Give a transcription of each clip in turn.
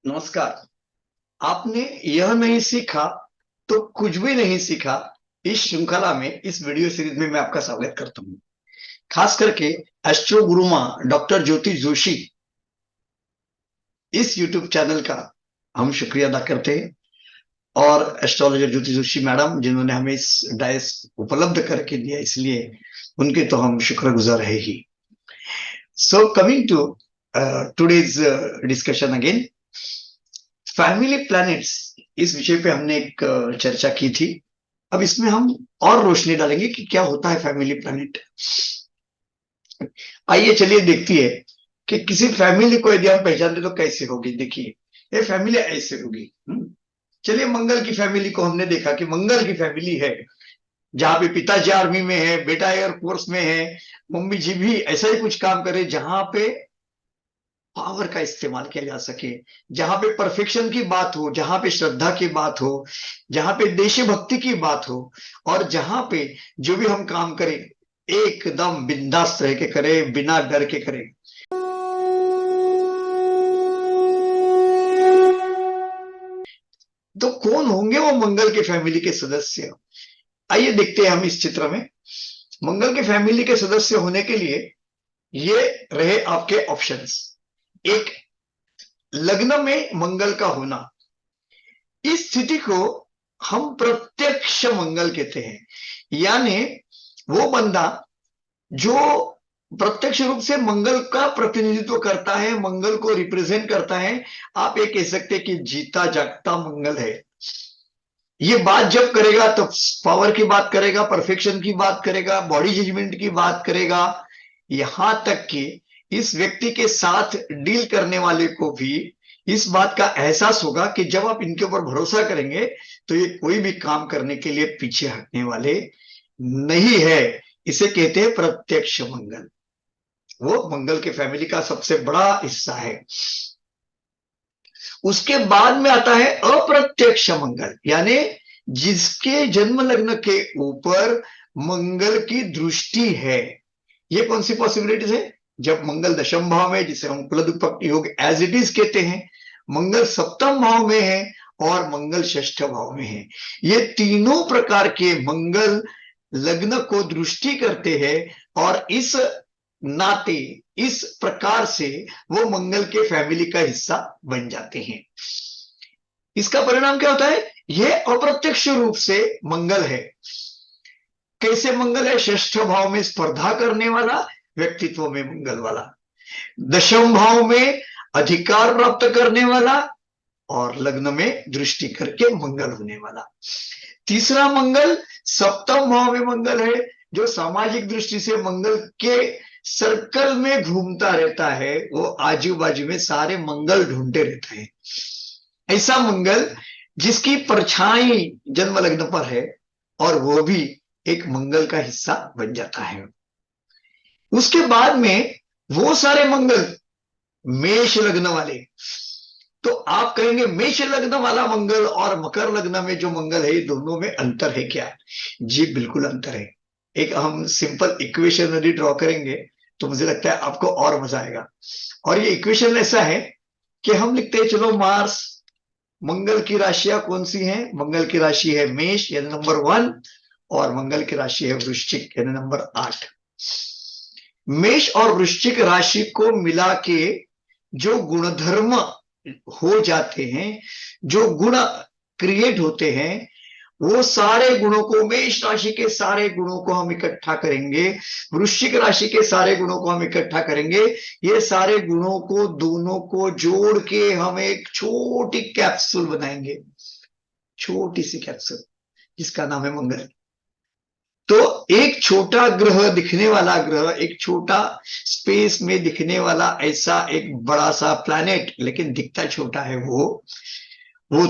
नमस्कार। आपने यह नहीं सीखा तो कुछ भी नहीं सीखा। इस श्रृंखला में, इस वीडियो सीरीज में मैं आपका स्वागत करता हूं। खास करके एस्ट्रो गुरुमा डॉक्टर ज्योति जोशी, इस यूट्यूब चैनल का हम शुक्रिया अदा करते हैं। और एस्ट्रोलॉजर ज्योति जोशी मैडम, जिन्होंने हमें इस डायस उपलब्ध करके दिया, इसलिए उनके तो हम शुक्रगुजार है ही। So coming to today's discussion again, family planets, इस विषय पे हमने एक चर्चा की थी। अब इसमें हम और रोशनी डालेंगे कि क्या होता है फैमिली प्लैनेट। आइए चलिए देखती है कि किसी फैमिली को यदि हम पहचानते तो कैसे होगी। देखिए, ये फैमिली ऐसे होगी। चलिए, मंगल की फैमिली को हमने देखा कि मंगल की फैमिली है जहां पे पिताजी आर्मी में है, बेटा एयरफोर्स में है, मम्मी जी भी ऐसा ही कुछ काम करे जहां पे पावर का इस्तेमाल किया जा सके, जहां पे परफेक्शन की बात हो, जहां पे श्रद्धा की बात हो, जहां पे देशभक्ति की बात हो, और जहां पे जो भी हम काम करें एकदम बिंदास रह के करें, बिना डर के करें। तो कौन होंगे वो मंगल के फैमिली के सदस्य? आइए देखते हैं हम इस चित्र में। मंगल के फैमिली के सदस्य होने के लिए ये रहे आपके ऑप्शंस। एक, लग्न में मंगल का होना। इस स्थिति को हम प्रत्यक्ष मंगल कहते हैं। यानी वो बंदा जो प्रत्यक्ष रूप से मंगल का प्रतिनिधित्व करता है, मंगल को रिप्रेजेंट करता है। आप ये कह सकते हैं कि जीता जागता मंगल है। ये बात जब करेगा तो पावर की बात करेगा, परफेक्शन की बात करेगा, बॉडी जजमेंट की बात करेगा। यहां तक कि इस व्यक्ति के साथ डील करने वाले को भी इस बात का एहसास होगा कि जब आप इनके ऊपर भरोसा करेंगे तो ये कोई भी काम करने के लिए पीछे हटने वाले नहीं है। इसे कहते हैं प्रत्यक्ष मंगल। वो मंगल के फैमिली का सबसे बड़ा हिस्सा है। उसके बाद में आता है अप्रत्यक्ष मंगल, यानी जिसके जन्म लग्न के ऊपर मंगल की दृष्टि है। ये कौन सी पॉसिबिलिटीज है? जब मंगल दशम भाव में, जिसे हम कुलदुपक्ति योग एज इट इज कहते हैं, मंगल सप्तम भाव में है और मंगल षष्ठ भाव में है। ये तीनों प्रकार के मंगल लग्न को दृष्टि करते हैं और इस नाते, इस प्रकार से वो मंगल के फैमिली का हिस्सा बन जाते हैं। इसका परिणाम क्या होता है? यह अप्रत्यक्ष रूप से मंगल है। कैसे मंगल है? षष्ठ भाव में स्पर्धा करने वाला, व्यक्तित्व में मंगल वाला। दशम भाव में अधिकार प्राप्त करने वाला और लग्न में दृष्टि करके मंगल होने वाला। तीसरा मंगल सप्तम भाव में मंगल है, जो सामाजिक दृष्टि से मंगल के सर्कल में घूमता रहता है। वो आजू बाजू में सारे मंगल ढूंढते रहता है। ऐसा मंगल जिसकी परछाई जन्म लग्न पर है और वो भी एक मंगल का हिस्सा बन जाता है। उसके बाद में वो सारे मंगल मेष लग्न वाले। तो आप कहेंगे मेष लग्न वाला मंगल और मकर लग्न में जो मंगल है, ये दोनों में अंतर है क्या? जी बिल्कुल अंतर है। एक हम सिंपल इक्वेशन यदि ड्रॉ करेंगे तो मुझे लगता है आपको और मजा आएगा। और ये इक्वेशन ऐसा है कि हम लिखते हैं, चलो मार्स, मंगल की राशियां कौन सी हैं? मंगल की राशि है मेष यानी नंबर 1, और मंगल की राशि है वृश्चिक यानी नंबर 8। मेष और वृश्चिक राशि को मिला के जो गुणधर्म हो जाते हैं, जो गुण क्रिएट होते हैं, वो सारे गुणों को, मेष राशि के सारे गुणों को हम इकट्ठा करेंगे, वृश्चिक राशि के सारे गुणों को हम इकट्ठा करेंगे। ये सारे गुणों को, दोनों को जोड़ के हम एक छोटी कैप्सूल बनाएंगे, छोटी सी कैप्सूल जिसका नाम है मंगल। तो एक छोटा ग्रह, दिखने वाला ग्रह, एक छोटा स्पेस में दिखने वाला ऐसा एक बड़ा सा प्लैनेट, लेकिन दिखता छोटा है, वो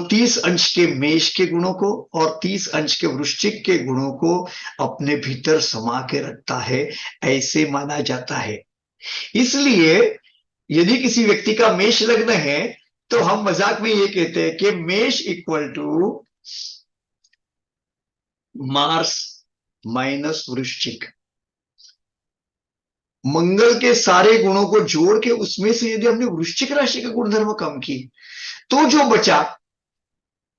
30 अंश के मेष के गुणों को और 30 अंश के वृश्चिक के गुणों को अपने भीतर समा के रखता है, ऐसे माना जाता है। इसलिए यदि किसी व्यक्ति का मेष लग्न है तो हम मजाक में ये कहते हैं कि मेष इक्वल टू मार्स माइनस वृश्चिक। मंगल के सारे गुणों को जोड़ के उसमें से यदि हमने वृश्चिक राशि का गुणधर्म कम की तो जो बचा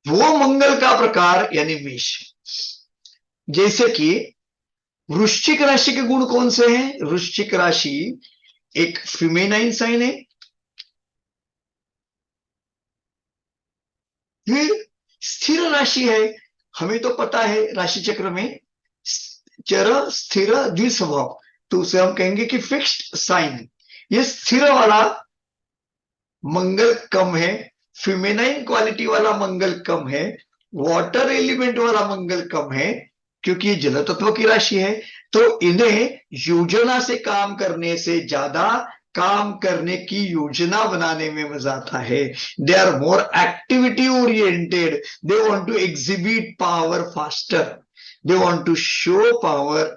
वो मंगल का प्रकार यानी मेष। जैसे कि वृश्चिक राशि के गुण कौन से हैं? वृश्चिक राशि एक फिमेनाइन साइन है, फिर स्थिर राशि है। हमें तो पता है राशि चक्र में चर स्थिर द्विस्वभाव, तो उसे हम कहेंगे कि फिक्स्ड साइन। ये स्थिर वाला मंगल कम है, फिमेनाइन क्वालिटी वाला मंगल कम है, वाटर एलिमेंट वाला मंगल कम है, क्योंकि ये जल तत्व की राशि है। तो इन्हें योजना से काम करने से ज्यादा काम करने की योजना बनाने में मजा आता है। They are more activity oriented, they want to exhibit power faster, they want to show power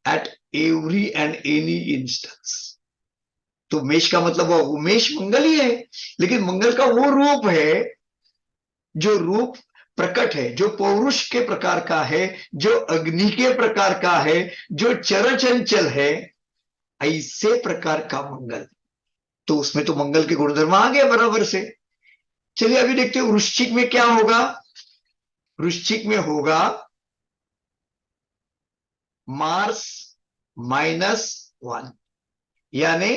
at every and any instance. तो मेष का मतलब वो मेष मंगल ही है, लेकिन मंगल का वो रूप है जो रूप प्रकट है, जो पौरुष के प्रकार का है, जो अग्नि के प्रकार का है, जो चरचंचल है, ऐसे प्रकार का मंगल। तो उसमें तो मंगल के गुणधर्म आ गए बराबर से। चलिए अभी देखते हैं वृश्चिक में क्या होगा। वृश्चिक में होगा मार्स -1, यानी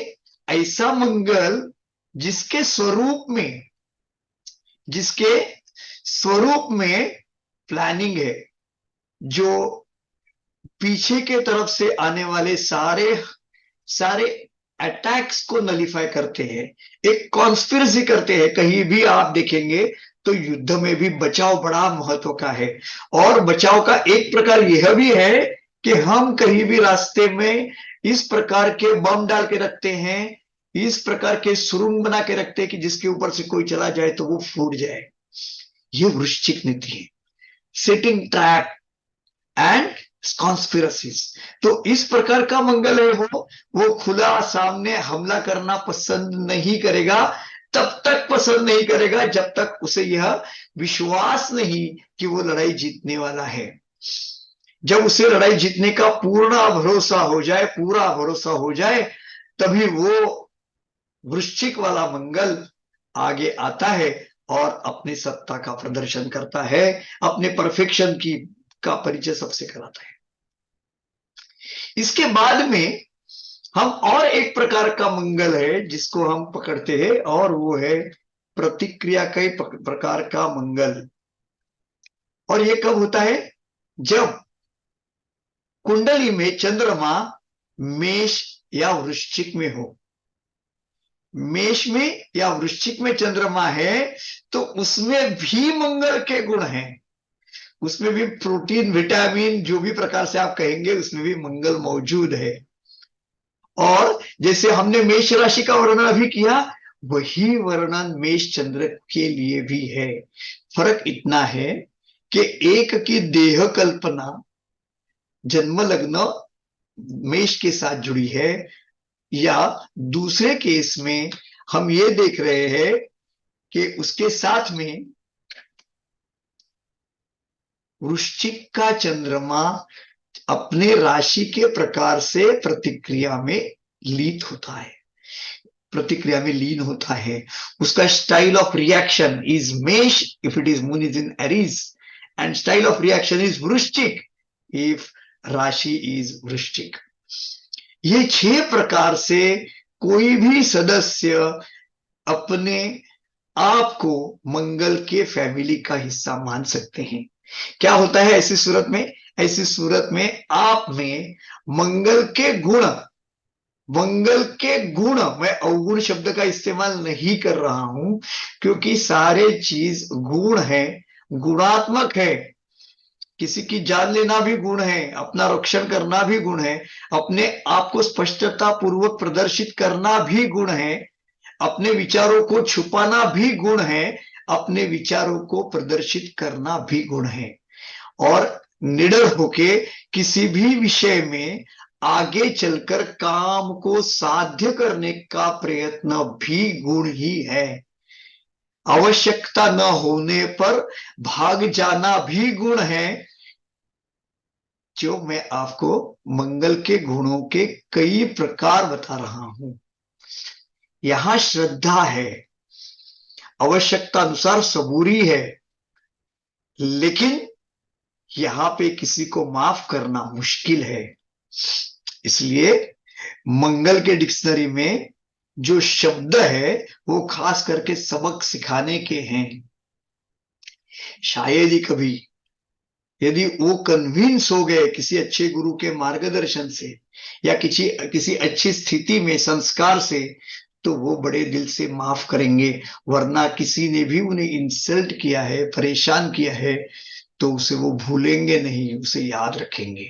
ऐसा मंगल जिसके स्वरूप में, जिसके स्वरूप में प्लानिंग है, जो पीछे के तरफ से आने वाले सारे सारे अटैक्स को नलीफाई करते हैं, एक कॉन्स्पिरेसी करते हैं। कहीं भी आप देखेंगे तो युद्ध में भी बचाव बड़ा महत्व का है, और बचाव का एक प्रकार यह भी है कि हम कहीं भी रास्ते में इस प्रकार के बम डाल के रखते हैं, इस प्रकार के सुरंग बना के रखते हैं कि जिसके ऊपर से कोई चला जाए तो वो फूट जाए। ये वृश्चिक नीति है, सेटिंग ट्रैप एंड कॉन्स्पिरसीज। तो इस प्रकार का मंगल है वो खुला सामने हमला करना पसंद नहीं करेगा। तब तक पसंद नहीं करेगा जब तक उसे यह विश्वास नहीं कि वो लड़ाई जीतने वाला है। जब उसे लड़ाई जीतने का पूर्ण भरोसा हो जाए, पूरा भरोसा हो जाए, तभी वो वृश्चिक वाला मंगल आगे आता है और अपनी सत्ता का प्रदर्शन करता है, अपने परफेक्शन की का परिचय सबसे कराता है। इसके बाद में हम और एक प्रकार का मंगल है जिसको हम पकड़ते हैं, और वो है प्रतिक्रिया के प्रकार का मंगल। और ये कब होता है? जब कुंडली में चंद्रमा मेष या वृश्चिक में हो। मेष में या वृश्चिक में चंद्रमा है तो उसमें भी मंगल के गुण हैं, उसमें भी प्रोटीन विटामिन जो भी प्रकार से आप कहेंगे उसमें भी मंगल मौजूद है। और जैसे हमने मेष राशि का वर्णन अभी किया, वही वर्णन मेष चंद्र के लिए भी है। फर्क इतना है कि एक की देह कल्पना जन्म लग्न मेष के साथ जुड़ी है, या दूसरे केस में हम ये देख रहे हैं कि उसके साथ में वृश्चिक का चंद्रमा अपने राशि के प्रकार से प्रतिक्रिया में लीन होता है, प्रतिक्रिया में लीन होता है। उसका स्टाइल ऑफ रिएक्शन इज मेष if it is moon is in Aries, and style of reaction is वृश्चिक इफ राशि इज वृश्चिक। ये 6 प्रकार से कोई भी सदस्य अपने आप को मंगल के फैमिली का हिस्सा मान सकते हैं। क्या होता है ऐसी सूरत में? ऐसी सूरत में आप में मंगल के गुण, मंगल के गुण, मैं अवगुण शब्द का इस्तेमाल नहीं कर रहा हूं क्योंकि सारे चीज गुण है, गुणात्मक है। किसी की जान लेना भी गुण है, अपना रक्षण करना भी गुण है, अपने आप को स्पष्टता पूर्वक प्रदर्शित करना भी गुण है, अपने विचारों को छुपाना भी गुण है, अपने विचारों को प्रदर्शित करना भी गुण है, और निडर होके किसी भी विषय में आगे चलकर काम को साध्य करने का प्रयत्न भी गुण ही है। आवश्यकता न होने पर भाग जाना भी गुण है। जो मैं आपको मंगल के गुणों के कई प्रकार बता रहा हूं। यहां श्रद्धा है, आवश्यकता अनुसार सबूरी है, लेकिन यहां पे किसी को माफ करना मुश्किल है। इसलिए मंगल के डिक्शनरी में जो शब्द है वो खास करके सबक सिखाने के हैं। शायद ही कभी यदि वो कन्विंस हो गए किसी अच्छे गुरु के मार्गदर्शन से या किसी अच्छी स्थिति में संस्कार से, तो वो बड़े दिल से माफ करेंगे। वरना किसी ने भी उन्हें इंसल्ट किया है, परेशान किया है, तो उसे वो भूलेंगे नहीं, उसे याद रखेंगे।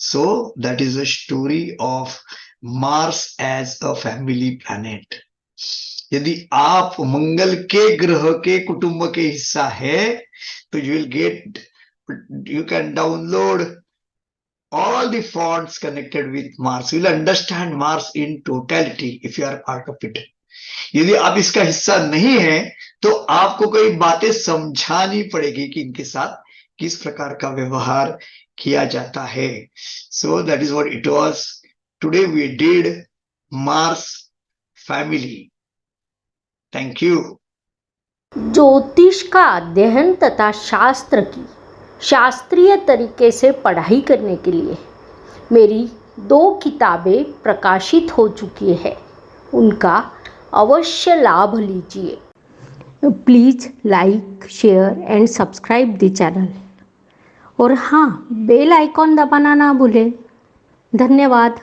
So that is a story of Mars as a family planet. यदि आप मंगल के ग्रह के कुटुंब के हिस्सा है, तो you can download all the fonts connected with Mars. You will understand Mars in totality if you are part of it. यदि आप इसका हिस्सा नहीं है, तो आपको कई बातें समझानी पड़ेगी कि इनके साथ किस प्रकार का व्यवहार किया जाता है। So that is what it was. Today we did Mars family. Thank you. ज्योतिष का अध्ययन तथा शास्त्र की शास्त्रीय तरीके से पढ़ाई करने के लिए मेरी 2 किताबें प्रकाशित हो चुकी है, उनका अवश्य लाभ लीजिए। Please like, share and subscribe the channel, और हाँ, बेल आइकॉन दबाना ना भूलें। धन्यवाद।